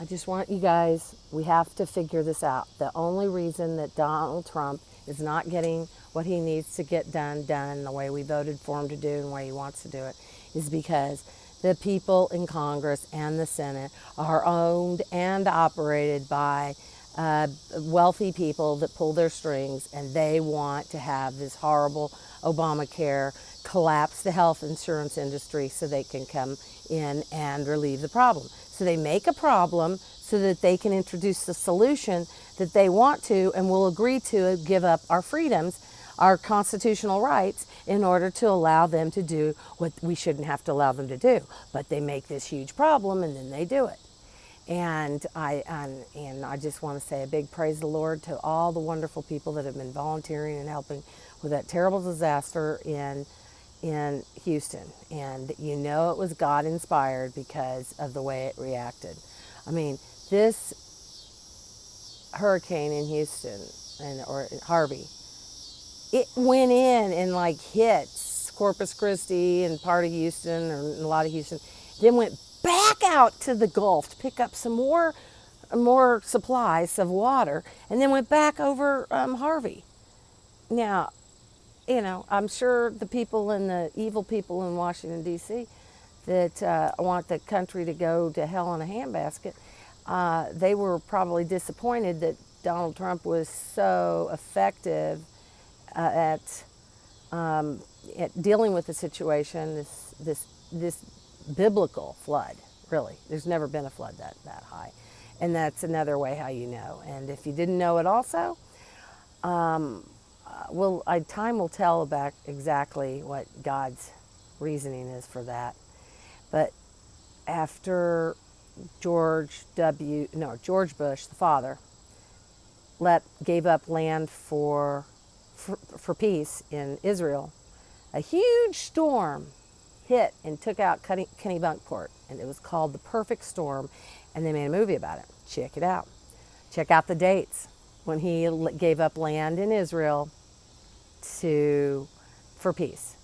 I just want you guys, we have to figure this out. The only reason that Donald Trump is not getting what he needs to get done the way we voted for him to do and the way he wants to do it is because the people in Congress and the Senate are owned and operated by wealthy people that pull their strings, and they want to have this horrible Obamacare collapse the health insurance industry so they can come in and relieve the problem. So they make a problem so that they can introduce the solution that they want to and will agree to give up our freedoms, our constitutional rights, in order to allow them to do what we shouldn't have to allow them to do. But they make this huge problem and then they do it. And I just want to say a big praise the Lord to all the wonderful people that have been volunteering and helping with that terrible disaster in Houston. And you know it was God inspired because of the way it reacted. I mean, this hurricane in Houston, or Harvey, it went in and like hit Corpus Christi and part of Houston, or a lot of Houston, then went back out to the Gulf to pick up some more supplies of water, and then went back over Harvey. Now, you know, I'm sure the evil people in Washington, D.C. that want the country to go to hell in a handbasket, they were probably disappointed that Donald Trump was so effective at dealing with the situation, this biblical flood, really. There's never been a flood that high. And that's another way how you know. And if you didn't know it also, time will tell about exactly what God's reasoning is for that. But after George Bush, the father, gave up land for peace in Israel, a huge storm hit and took out Kennebunkport, and it was called The Perfect Storm, and they made a movie about it. Check it out. Check out the dates when he gave up land in Israel for peace.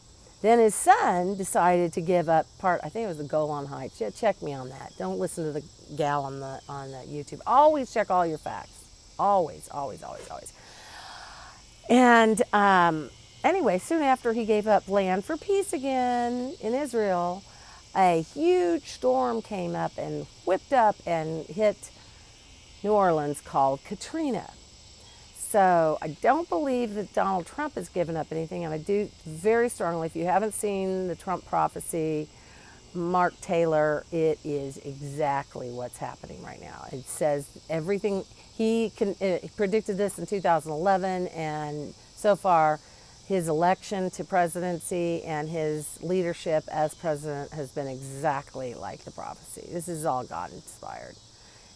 Then his son decided to give up part, I think it was the Golan Heights. Yeah, check me on that. Don't listen to the gal on the YouTube. Always check all your facts. Always, always, always, always. And anyway, soon after he gave up land for peace again in Israel, a huge storm came up and whipped up and hit New Orleans called Katrina. So I don't believe that Donald Trump has given up anything, and I do very strongly, if you haven't seen the Trump prophecy, Mark Taylor, it is exactly what's happening right now. It says everything. He predicted this in 2011, and so far his election to presidency and his leadership as president has been exactly like the prophecy. This is all God inspired.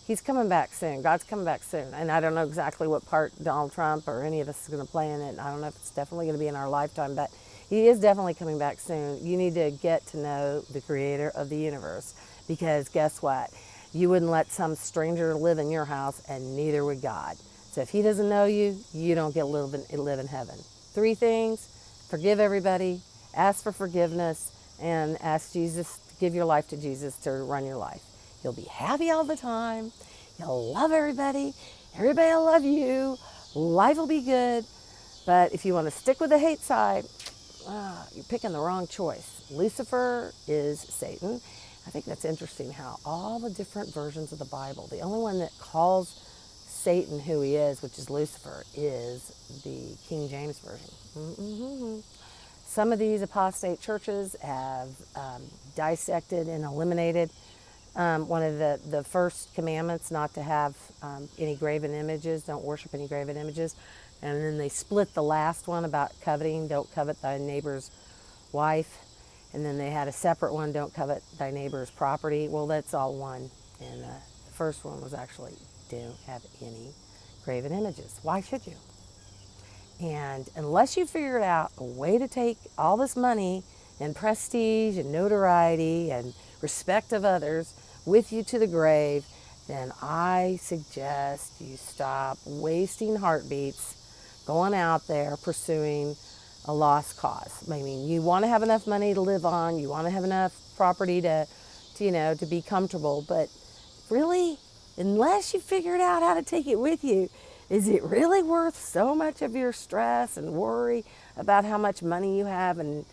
He's coming back soon. God's coming back soon. And I don't know exactly what part Donald Trump or any of us is going to play in it. I don't know if it's definitely going to be in our lifetime, but he is definitely coming back soon. You need to get to know the creator of the universe, because guess what? You wouldn't let some stranger live in your house, and neither would God. So if he doesn't know you, you don't get live in heaven. 3 things: forgive everybody, ask for forgiveness, and ask Jesus to give your life to Jesus to run your life. You'll be happy all the time. You'll love everybody. Everybody will love you. Life will be good. But if you want to stick with the hate side, you're picking the wrong choice. Lucifer is Satan. I think that's interesting how all the different versions of the Bible, the only one that calls Satan who he is, which is Lucifer, is the King James Version. Mm-hmm. Some of these apostate churches have dissected and eliminated one of the first commandments, not to have any graven images, don't worship any graven images. And then they split the last one about coveting, don't covet thy neighbor's wife. And then they had a separate one, don't covet thy neighbor's property. Well, that's all one. And the first one was actually, don't have any graven images. Why should you? And unless you figured out a way to take all this money and prestige and notoriety and respect of others with you to the grave, then I suggest you stop wasting heartbeats going out there pursuing a lost cause. I mean, you want to have enough money to live on, you want to have enough property to be comfortable, but really, unless you figured out how to take it with you, is it really worth so much of your stress and worry about how much money you have and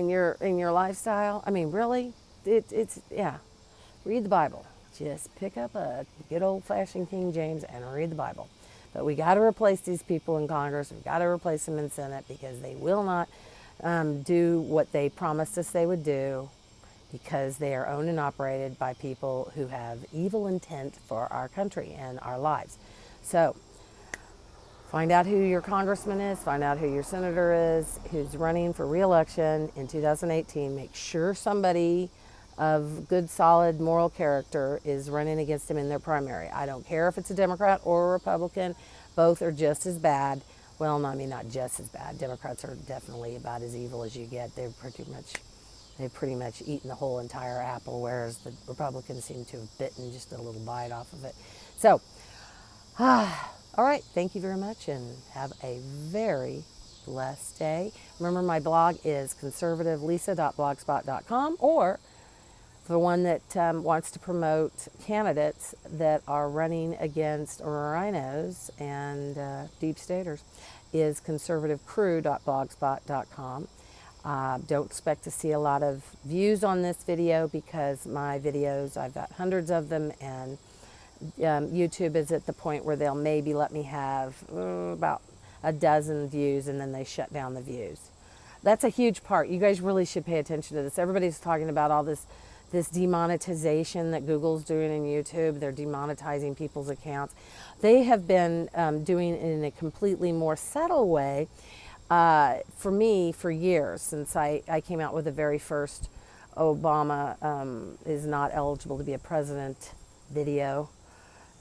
your lifestyle? I mean, really? It's yeah. Read the Bible. Just pick up a good old-fashioned King James and read the Bible. But we got to replace these people in Congress. We've got to replace them in Senate because they will not do what they promised us they would do, because they are owned and operated by people who have evil intent for our country and our lives. So find out who your congressman is, find out who your senator is, who's running for re-election in 2018. Make sure somebody of good, solid, moral character is running against him in their primary. I don't care if it's a Democrat or a Republican. Both are just as bad. Well, no, I mean, not just as bad. Democrats are definitely about as evil as you get. They've pretty much eaten the whole entire apple, whereas the Republicans seem to have bitten just a little bite off of it. So, all right, thank you very much, and have a very blessed day. Remember, my blog is conservativelisa.blogspot.com, or the one that wants to promote candidates that are running against rhinos and deep staters is conservativecrew.blogspot.com. Don't expect to see a lot of views on this video because my videos, I've got hundreds of them, and YouTube is at the point where they'll maybe let me have about a dozen views, and then they shut down the views. That's a huge part. You guys really should pay attention to this. Everybody's talking about all this demonetization that Google's doing in YouTube. They're demonetizing people's accounts. They have been doing it in a completely more subtle way for me for years, since I came out with the very first Obama is not eligible to be a president video.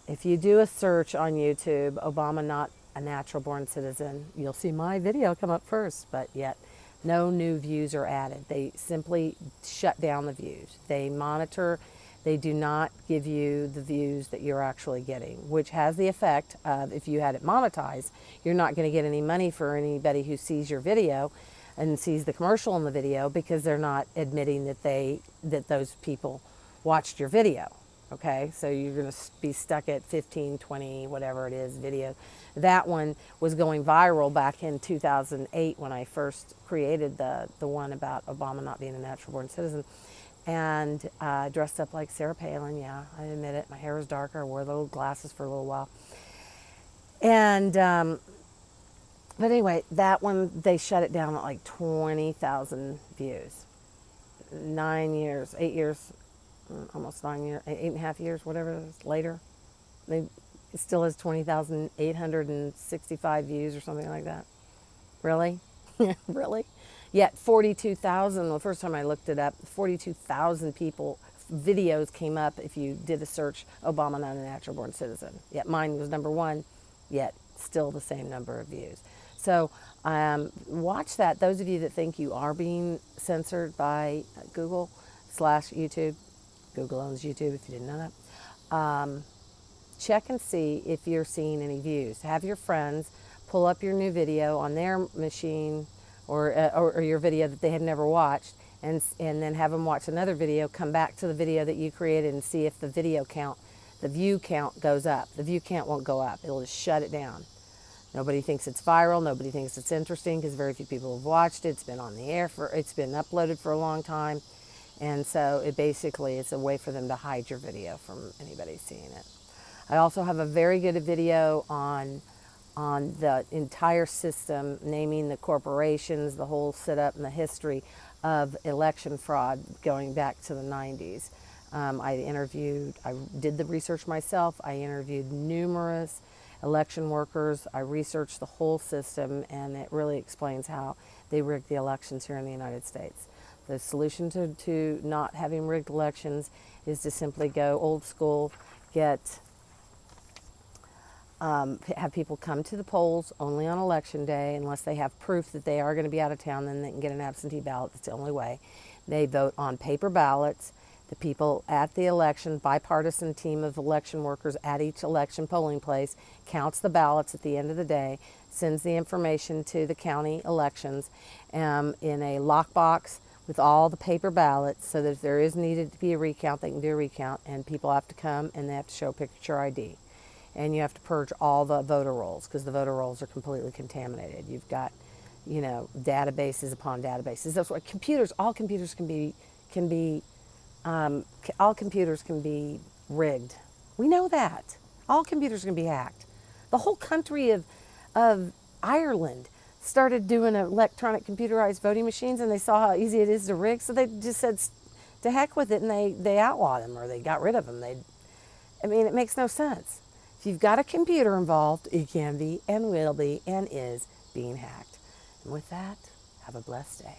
If you do a search on YouTube, Obama not a natural born citizen, you'll see my video come up first, but yet no new views are added. They simply shut down the views. They monitor, they do not give you the views that you're actually getting, which has the effect of, if you had it monetized, you're not going to get any money for anybody who sees your video and sees the commercial in the video, because they're not admitting that those people watched your video. Okay, so you're going to be stuck at 15, 20, whatever it is, video. That one was going viral back in 2008 when I first created the one about Obama not being a natural born citizen. And dressed up like Sarah Palin, yeah, I admit it. My hair was darker, I wore the little glasses for a little while. And, but anyway, that one, they shut it down at like 20,000 views. 9 years, 8 years, almost 9 years, 8.5 years, whatever it is, later. It still has 20,865 views or something like that. Really? Really? Yet 42,000, the first time I looked it up, 42,000 people, videos came up if you did a search, Obama not a natural born citizen. Yet mine was number one, yet still the same number of views. So watch that. Those of you that think you are being censored by Google/YouTube, Google owns YouTube if you didn't know that. Check and see if you're seeing any views. Have your friends pull up your new video on their machine, or your video that they had never watched, and then have them watch another video, come back to the video that you created, and see if the view count goes up. The view count won't go up. It'll just shut it down. Nobody thinks it's viral. Nobody thinks it's interesting because very few people have watched it. It's been on the air it's been uploaded for a long time. And so it's a way for them to hide your video from anybody seeing it. I also have a very good video on the entire system, naming the corporations, the whole setup and the history of election fraud going back to the 90s. I did the research myself. I interviewed numerous election workers. I researched the whole system, and it really explains how they rigged the elections here in the United States. The solution to not having rigged elections is to simply go old school, have people come to the polls only on election day, unless they have proof that they are going to be out of town, then they can get an absentee ballot. That's the only way. They vote on paper ballots. The people at the election, bipartisan team of election workers at each election polling place, counts the ballots at the end of the day, sends the information to the county elections in a lockbox with all the paper ballots, so that if there is needed to be a recount, they can do a recount, and people have to come and they have to show picture ID. And you have to purge all the voter rolls, because the voter rolls are completely contaminated. You've got, databases upon databases. That's what computers, all computers all computers can be rigged. We know that. All computers can be hacked. The whole country of Ireland started doing electronic computerized voting machines, and they saw how easy it is to rig, so they just said to heck with it, and they outlawed them, or they got rid of them. It makes no sense. If you've got a computer involved, it can be and will be and is being hacked. And with that, have a blessed day.